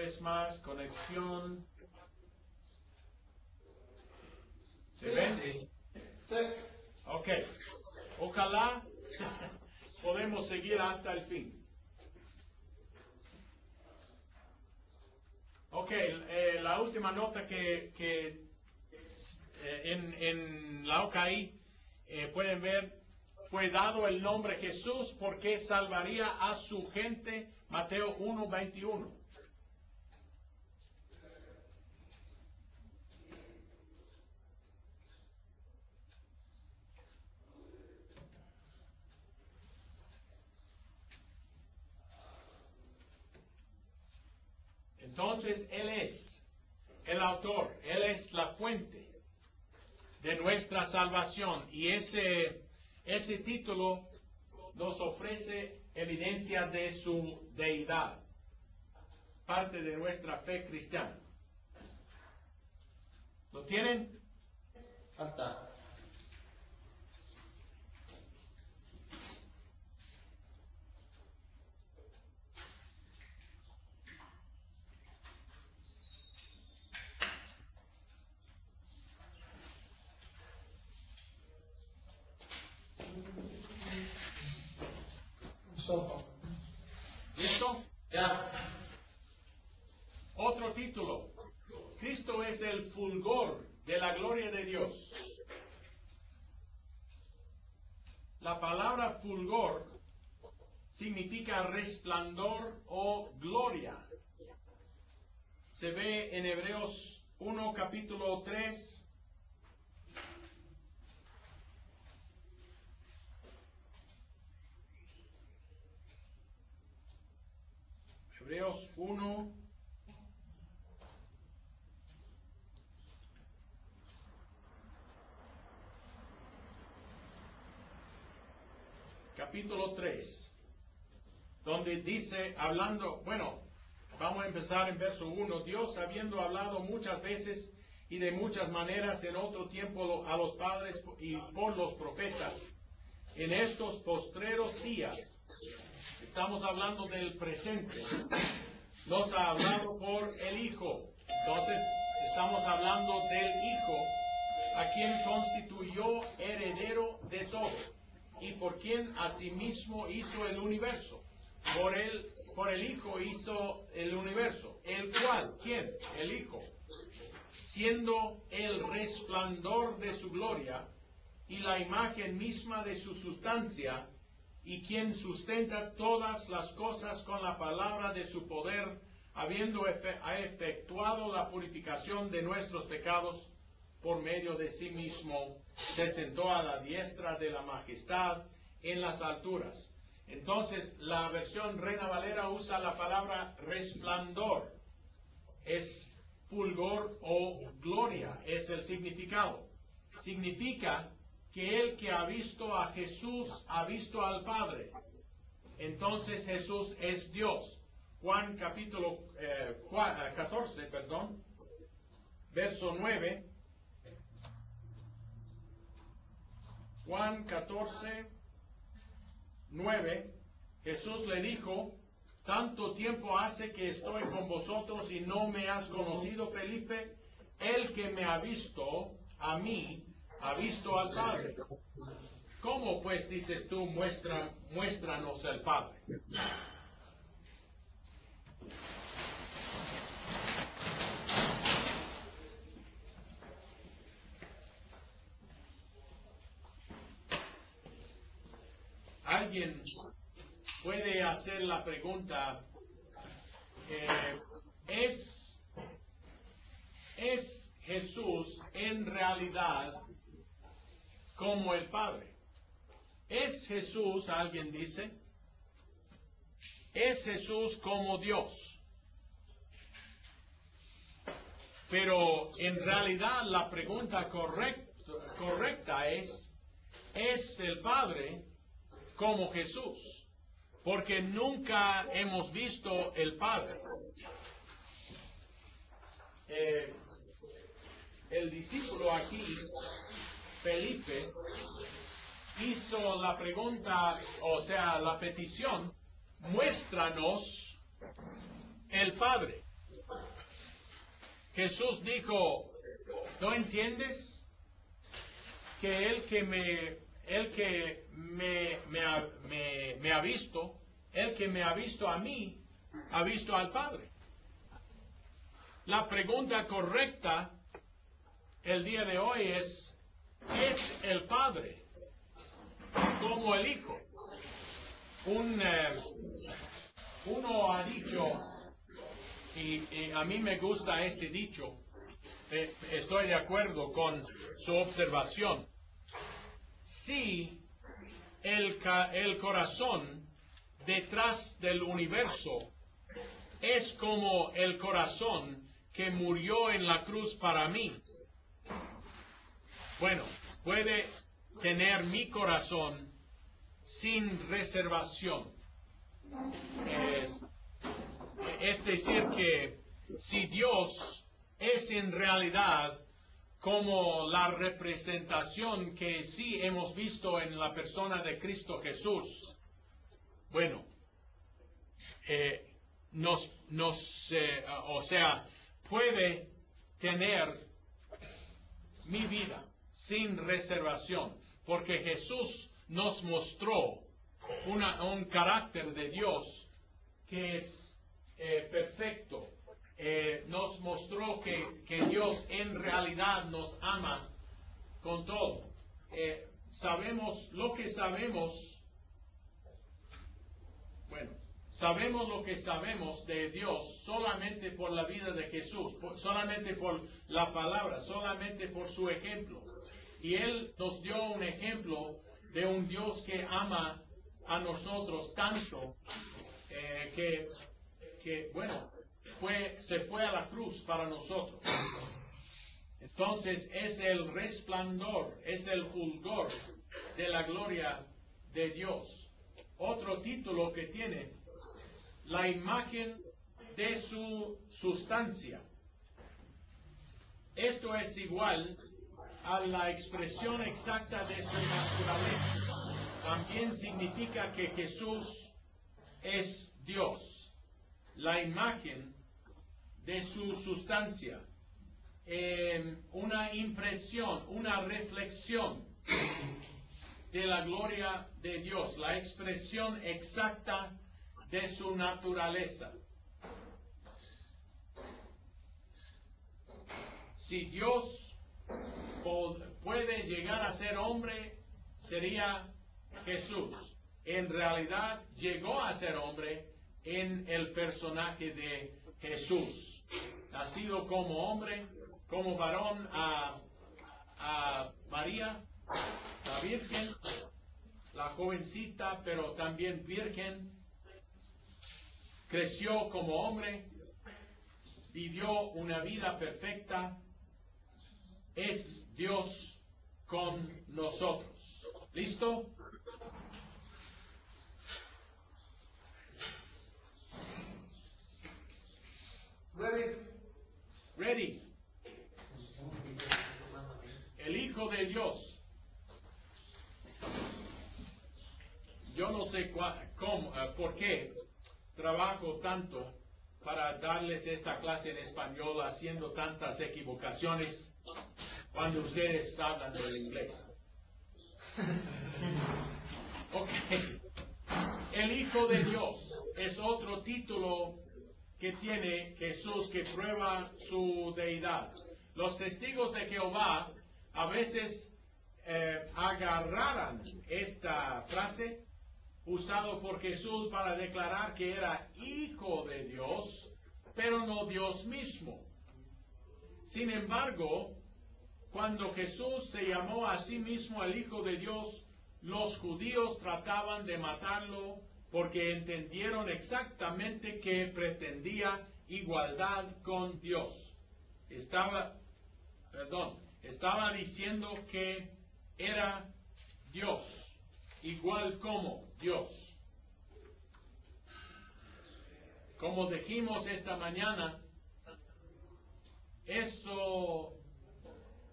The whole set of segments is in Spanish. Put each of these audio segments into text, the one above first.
vez más, conexión. ¿Se ven? Sí. Ok. Ojalá podemos seguir hasta el fin. Ok, la última nota que en la OKI pueden ver, fue dado el nombre Jesús porque salvaría a su gente, Mateo 1:21. Entonces, Él es el autor, Él es la fuente de nuestra salvación. Y ese título nos ofrece evidencia de su deidad, parte de nuestra fe cristiana. ¿Lo tienen? Falta. ¿Listo? Ya. Otro título. Cristo es el fulgor de la gloria de Dios. La palabra fulgor significa resplandor o gloria. Se ve en Hebreos 1, capítulo 3. Hebreos 1, capítulo 3, donde dice, hablando, bueno, vamos a empezar en verso 1, Dios habiendo hablado muchas veces y de muchas maneras en otro tiempo a los padres y por los profetas, en estos postreros días, estamos hablando del presente, nos ha hablado por el Hijo. Entonces, estamos hablando del Hijo, a quien constituyó heredero de todo, y por quien asimismo hizo el universo. Por el Hijo hizo el universo, el cual, ¿quién? El Hijo, siendo el resplandor de su gloria y la imagen misma de su sustancia, y quien sustenta todas las cosas con la palabra de su poder, habiendo efectuado la purificación de nuestros pecados por medio de sí mismo, se sentó a la diestra de la majestad en las alturas. Entonces, la versión Reina Valera usa la palabra resplandor. Es fulgor o gloria, es el significado. Significa que el que ha visto a Jesús ha visto al Padre. Entonces Jesús es Dios. Juan capítulo 14, verso 9. Juan 14, 9. Jesús le dijo, tanto tiempo hace que estoy con vosotros y no me has conocido, Felipe. El que me ha visto a mí, ha visto al Padre. ¿Cómo pues dices tú, muéstranos el Padre? Alguien puede hacer la pregunta, ¿es Jesús en realidad como el Padre? ¿Es Jesús, alguien dice, es Jesús como Dios? Pero en realidad la pregunta correcta es el Padre como Jesús? Porque nunca hemos visto el Padre. El discípulo aquí, Felipe, hizo la pregunta, o sea, la petición, muéstranos el Padre. Jesús dijo, ¿no entiendes? Que el que me ha visto, el que me ha visto a mí, ha visto al Padre. La pregunta correcta el día de hoy ¿es el Padre como el Hijo? Uno ha dicho, y a mí me gusta este dicho, estoy de acuerdo con su observación. Si el corazón detrás del universo es como el corazón que murió en la cruz para mí, bueno, puede tener mi corazón sin reservación. Es decir que si Dios es en realidad como la representación que sí hemos visto en la persona de Cristo Jesús, bueno, o sea, puede tener mi vida sin reservación, porque Jesús nos mostró un carácter de Dios que es perfecto. Nos mostró que Dios en realidad nos ama con todo. Sabemos lo que sabemos de Dios solamente por la vida de Jesús, solamente por la palabra, solamente por su ejemplo. Y Él nos dio un ejemplo de un Dios que ama a nosotros tanto se fue a la cruz para nosotros. Entonces es el resplandor, es el fulgor de la gloria de Dios. Otro título que tiene, la imagen de su sustancia. Esto es igual a la expresión exacta de su naturaleza. También significa que Jesús es Dios. La imagen de su sustancia. Una impresión, una reflexión de la gloria de Dios. La expresión exacta de su naturaleza. Si Dios puede llegar a ser hombre, sería Jesús. En realidad llegó a ser hombre en el personaje de Jesús. Nacido como hombre, como varón a María, la Virgen, la jovencita, pero también virgen. Creció como hombre, vivió una vida perfecta, es Dios con nosotros. ¿Listo? Ready. El Hijo de Dios. Yo no sé por qué trabajo tanto para darles esta clase en español haciendo tantas equivocaciones cuando ustedes hablan del inglés. Ok. El Hijo de Dios es otro título que tiene Jesús que prueba su deidad. Los testigos de Jehová a veces agarraran esta frase usado por Jesús para declarar que era Hijo de Dios, pero no Dios mismo. Sin embargo, cuando Jesús se llamó a sí mismo el Hijo de Dios, los judíos trataban de matarlo porque entendieron exactamente que pretendía igualdad con Dios. Estaba diciendo que era Dios, igual como Dios. Como dijimos esta mañana, esto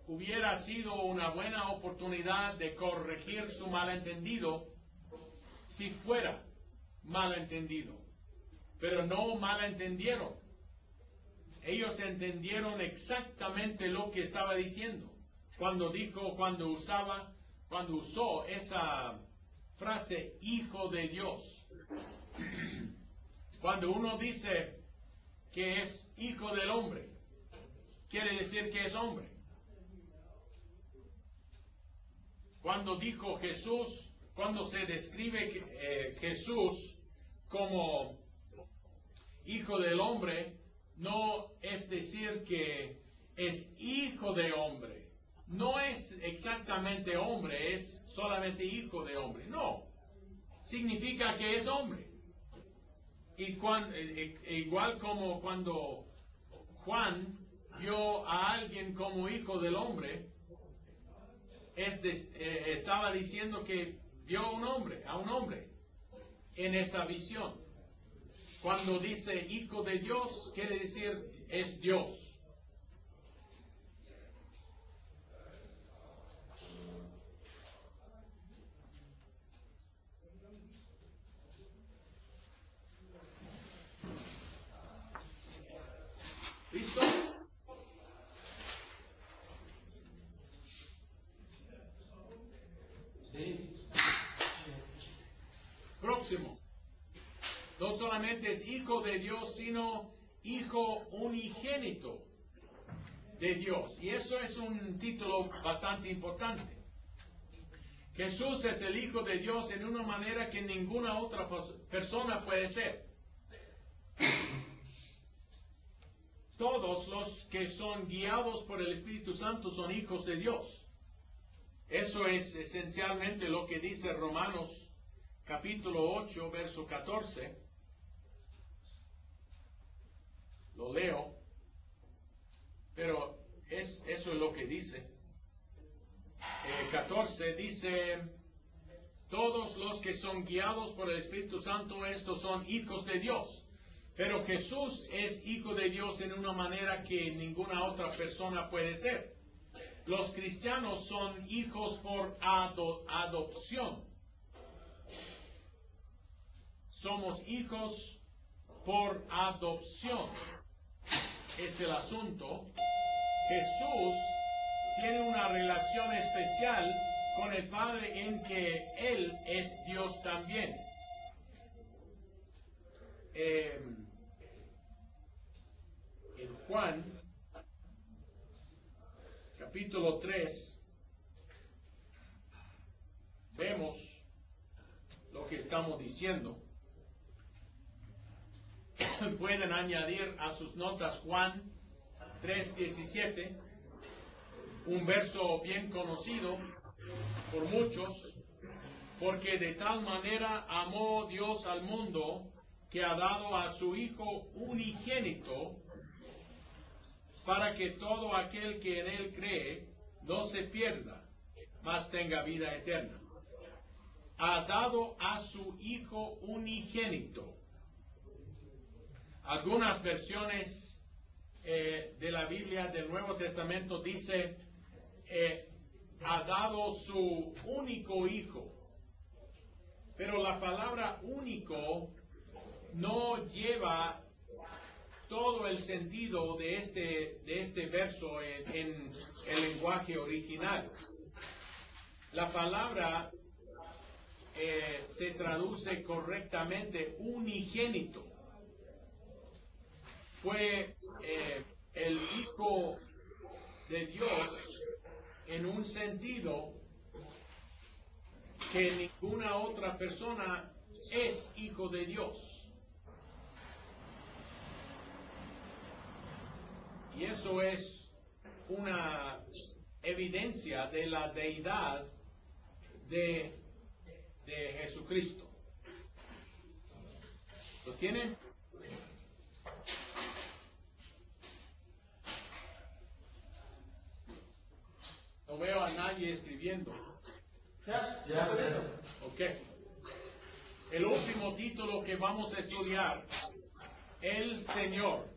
hubiera sido una buena oportunidad de corregir su malentendido si fuera malentendido. Pero no malentendieron. ellos entendieron exactamente lo que estaba diciendo. Cuando usó esa frase, hijo de Dios. Cuando uno dice que es hijo del hombre, quiere decir que es hombre. Cuando dijo Jesús, cuando se describe Jesús como hijo del hombre, no es decir que es hijo de hombre. No es exactamente hombre, es solamente hijo de hombre. No, significa que es hombre. Y igual como cuando Juan vio a alguien como hijo del hombre, estaba diciendo que vio a un hombre en esa visión. Cuando dice hijo de Dios, quiere decir es Dios. ¿Listo? Próximo. No solamente es hijo de Dios, sino hijo unigénito de Dios. Y eso es un título bastante importante. Jesús es el Hijo de Dios en una manera que ninguna otra persona puede ser. Todos los que son guiados por el Espíritu Santo son hijos de Dios. Eso es esencialmente lo que dice Romanos capítulo 8, verso 14. Lo leo, pero eso es lo que dice. 14 dice, todos los que son guiados por el Espíritu Santo, estos son hijos de Dios. Pero Jesús es hijo de Dios en una manera que ninguna otra persona puede ser. Los cristianos son hijos por adopción. Somos hijos por adopción. Es el asunto. Jesús tiene una relación especial con el Padre en que Él es Dios también. En Juan, capítulo 3, vemos lo que estamos diciendo. Pueden añadir a sus notas Juan 3:17, un verso bien conocido por muchos, porque de tal manera amó Dios al mundo que ha dado a su Hijo unigénito, para que todo aquel que en Él cree no se pierda, mas tenga vida eterna. Ha dado a su Hijo unigénito. Algunas versiones de la Biblia del Nuevo Testamento dice, ha dado su único Hijo. Pero la palabra único no lleva todo el sentido de este verso en el lenguaje original. La palabra se traduce correctamente unigénito. Fue el Hijo de Dios en un sentido que ninguna otra persona es hijo de Dios. Y eso es una evidencia de la deidad de Jesucristo. ¿Lo tienen? No veo a nadie escribiendo. Ok. El último título que vamos a estudiar, el Señor.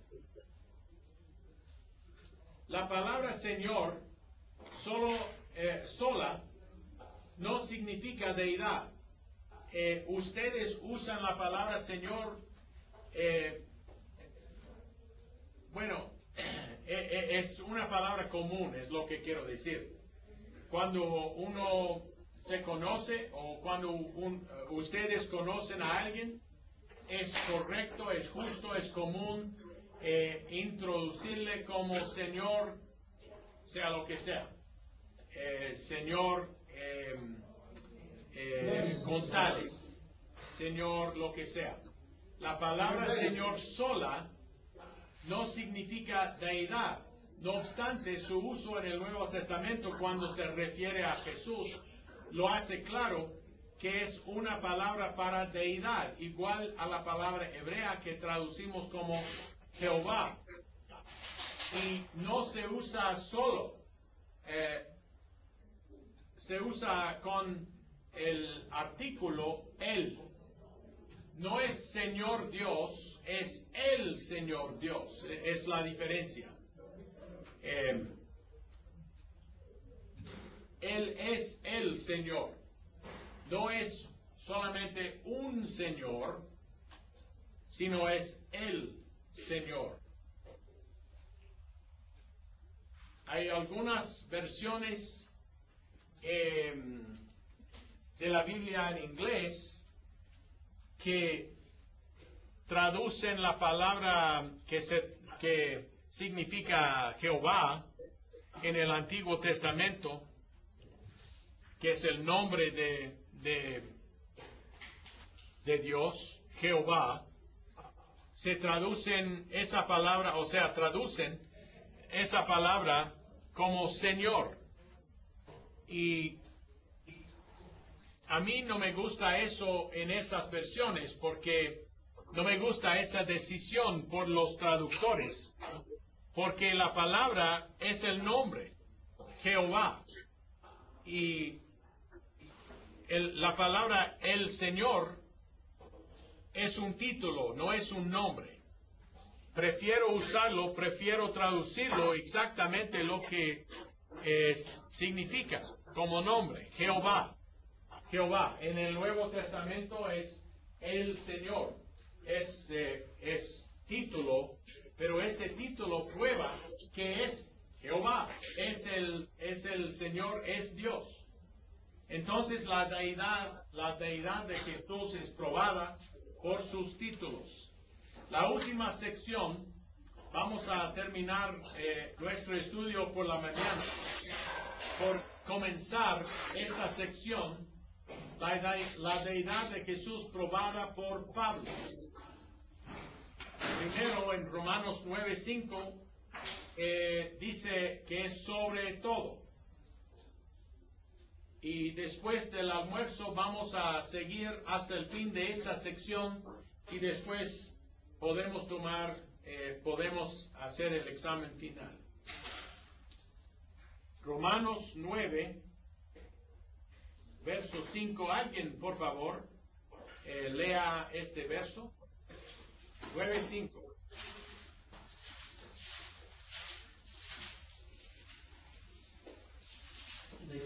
La palabra Señor sola no significa deidad. Ustedes usan la palabra Señor, es una palabra común, es lo que quiero decir. Cuando uno se conoce o cuando ustedes conocen a alguien, es correcto, es justo, es común introducirle como señor, sea lo que sea. Señor González, señor lo que sea. La palabra señor sola no significa deidad. No obstante, su uso en el Nuevo Testamento cuando se refiere a Jesús lo hace claro que es una palabra para deidad, igual a la palabra hebrea que traducimos como Jehová. Y no se usa solo, se usa con el artículo él. No es Señor Dios, es el Señor Dios, es la diferencia. Él es el Señor, no es solamente un Señor, sino es el Señor. Hay algunas versiones de la Biblia en inglés que traducen la palabra que significa Jehová en el Antiguo Testamento, que es el nombre de Dios, Jehová. Se traducen esa palabra, o sea, traducen esa palabra como Señor. Y a mí no me gusta eso en esas versiones porque no me gusta esa decisión por los traductores, porque la palabra es el nombre, Jehová. Y la palabra el Señor es un título, no es un nombre. Prefiero usarlo, prefiero traducirlo exactamente lo que significa como nombre, Jehová. Jehová, en el Nuevo Testamento es el Señor, es título, pero ese título prueba que es Jehová, es el Señor, es Dios. Entonces la deidad de Jesús es probada por sus títulos. La última sección, vamos a terminar nuestro estudio por la mañana. Por comenzar esta sección, la deidad de Jesús probada por Pablo. Primero, en Romanos 9:5, dice que es sobre todo. Y después del almuerzo vamos a seguir hasta el fin de esta sección y después podemos hacer el examen final. Romanos 9, verso 5. Alguien, por favor, lea este verso. 9:5. De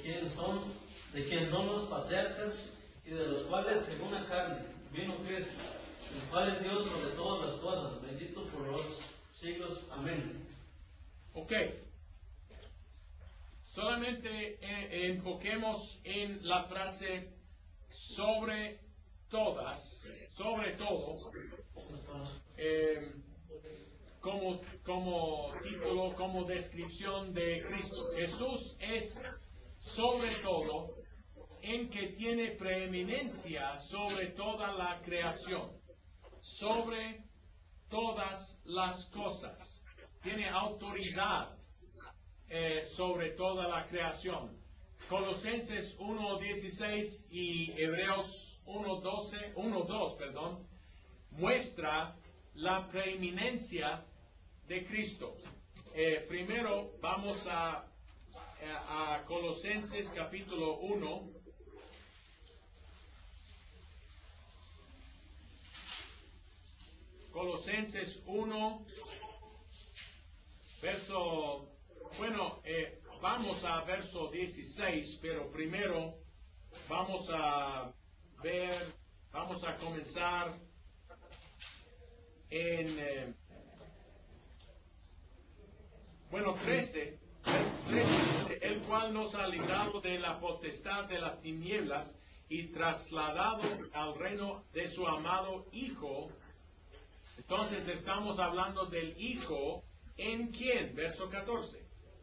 quien son los patriarcas y de los cuales, según la carne, vino Cristo, el cual es Dios sobre todas las cosas, bendito por los siglos. Amén. Ok. Solamente enfoquemos en la frase sobre todas, sobre todo, como título, como descripción de Cristo. Jesús es sobre todo en que tiene preeminencia sobre toda la creación, sobre todas las cosas. Tiene autoridad sobre toda la creación. Colosenses 1:16 y Hebreos 1:2, muestra la preeminencia de Cristo. Primero vamos a Colosenses capítulo 1. Colosenses 1, vamos a verso 16, pero primero vamos a comenzar Bueno, 13 dice, el cual nos ha librado de la potestad de las tinieblas y trasladado al reino de su amado Hijo. Entonces estamos hablando del Hijo, en quien, verso 14,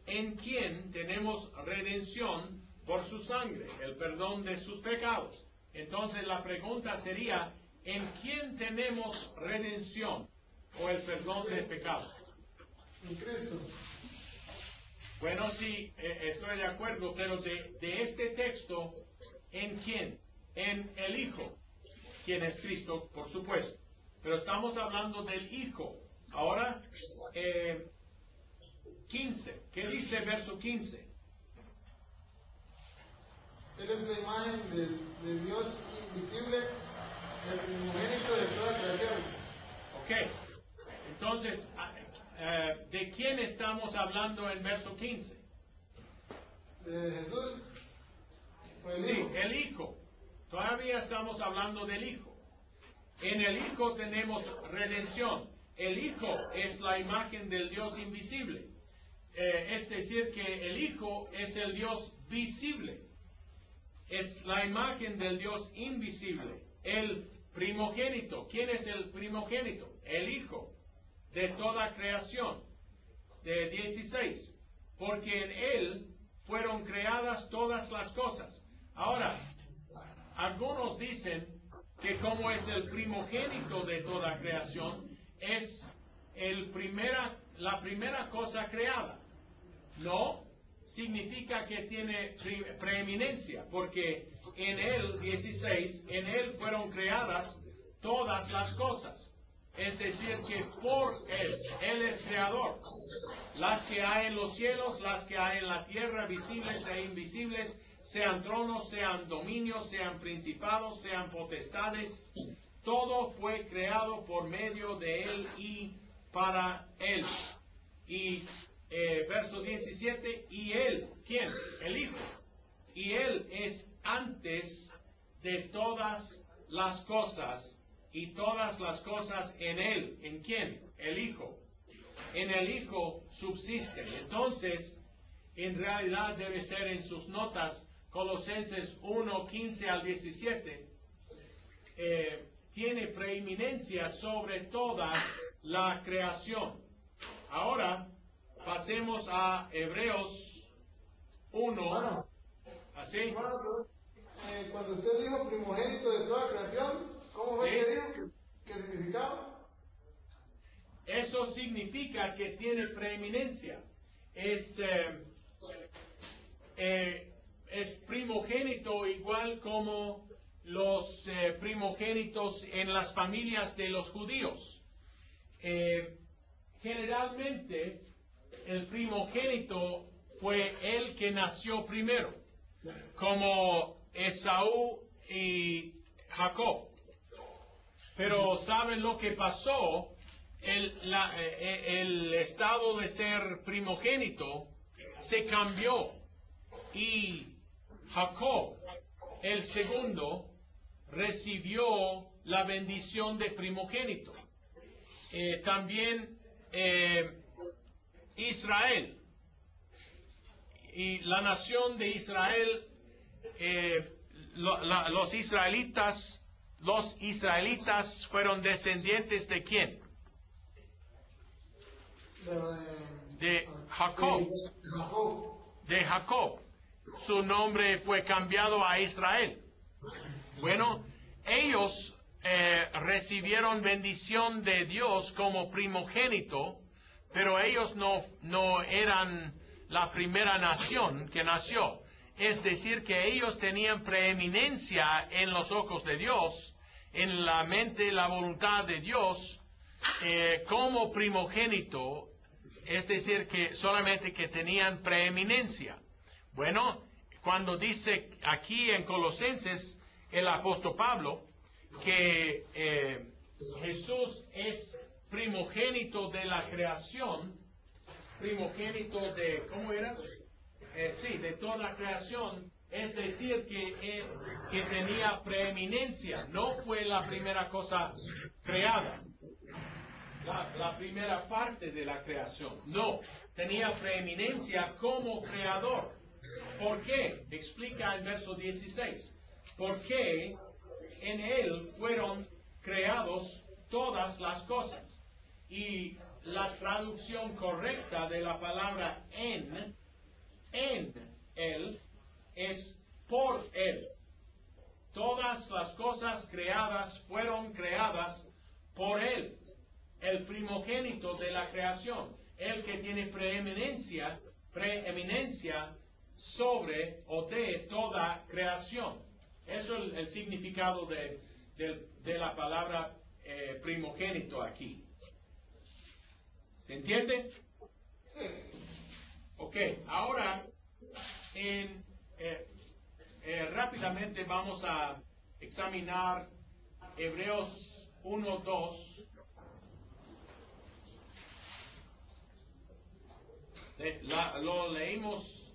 en quien tenemos redención por su sangre, el perdón de sus pecados. Entonces la pregunta sería, ¿en quién tenemos redención o el perdón de pecados? En Cristo. Bueno, sí, estoy de acuerdo, pero de este texto, ¿en quién? En el Hijo, quien es Cristo, por supuesto. Pero estamos hablando del Hijo. Ahora, 15. ¿Qué dice verso 15? Él es la imagen de Dios invisible, el primogénito de toda creación. Ok. Entonces, ¿de quién estamos hablando en verso 15? De Jesús. Pues Sí, el Hijo. Todavía estamos hablando del Hijo. En el Hijo tenemos redención. El Hijo es la imagen del Dios invisible. Es decir, que el Hijo es el Dios visible. Es la imagen del Dios invisible. El primogénito. ¿Quién es el primogénito? El Hijo de toda creación. De 16. Porque en Él fueron creadas todas las cosas. Ahora, algunos dicen que como es el primogénito de toda creación, es la primera cosa creada. No significa que tiene preeminencia, porque en Él, 16, en Él fueron creadas todas las cosas. Es decir, que por Él es creador. Las que hay en los cielos, las que hay en la tierra, visibles e invisibles, sean tronos, sean dominios, sean principados, sean potestades, todo fue creado por medio de Él y para Él. Y verso 17, y Él, ¿quién? El Hijo. Y Él es antes de todas las cosas, y todas las cosas en Él. ¿En quién? El Hijo. En el Hijo subsisten. Entonces, en realidad debe ser en sus notas, Colosenses 1, 15 al 17, tiene preeminencia sobre toda la creación. Ahora, pasemos a Hebreos 1. Bueno, ¿Así? hermano, cuando usted dijo primogénito de toda creación, ¿cómo fue Sí. que dijo? ¿Qué significaba? Eso significa que tiene preeminencia. Es primogénito igual como los primogénitos en las familias de los judíos. Generalmente el primogénito fue el que nació primero, como Esaú y Jacob. Pero ¿saben lo que pasó? El estado de ser primogénito se cambió y Jacob, el segundo, recibió la bendición de primogénito. También Israel y la nación de Israel, los israelitas fueron descendientes ¿de quién? De Jacob. De Jacob. Su nombre fue cambiado a Israel. Bueno, ellos recibieron bendición de Dios como primogénito, pero ellos no eran la primera nación que nació. Es decir, que ellos tenían preeminencia en los ojos de Dios, en la mente y la voluntad de Dios, como primogénito, es decir, que solamente que tenían preeminencia. Bueno, cuando dice aquí en Colosenses el apóstol Pablo que Jesús es primogénito de la creación, primogénito de, ¿cómo era? Sí, de toda la creación, es decir, que tenía preeminencia, no fue la primera cosa creada, la primera parte de la creación, no, tenía preeminencia como creador. ¿Por qué? Explica el verso 16. Porque en Él fueron creados todas las cosas. Y la traducción correcta de la palabra en Él, es por Él. Todas las cosas creadas fueron creadas por Él, el primogénito de la creación, el que tiene preeminencia sobre o de toda creación. Eso es el significado de la palabra primogénito aquí. ¿Se entiende? Ok, ahora rápidamente vamos a examinar Hebreos 1:2. Lo leímos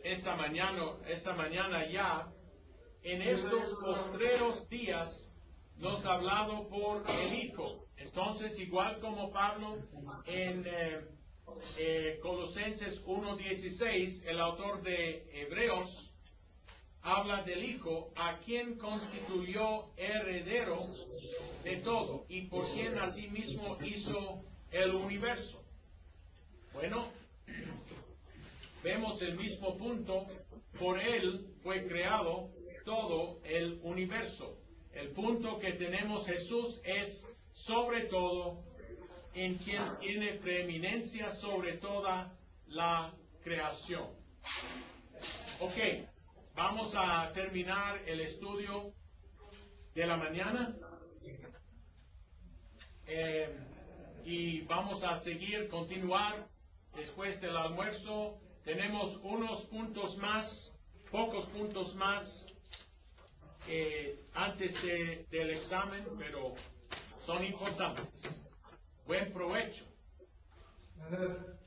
esta mañana ya. En estos postreros días nos ha hablado por el Hijo. Entonces, igual como Pablo en Colosenses 1:16, el autor de Hebreos habla del Hijo, a quien constituyó heredero de todo y por quien asimismo hizo el universo. Bueno, vemos el mismo punto. Por Él fue creado todo el universo. El punto que tenemos Jesús es sobre todo, en quien tiene preeminencia sobre toda la creación. Ok, vamos a terminar el estudio de la mañana y vamos a continuar después del almuerzo. Tenemos unos puntos más, pocos puntos más antes del examen, pero son importantes. Buen provecho. Gracias.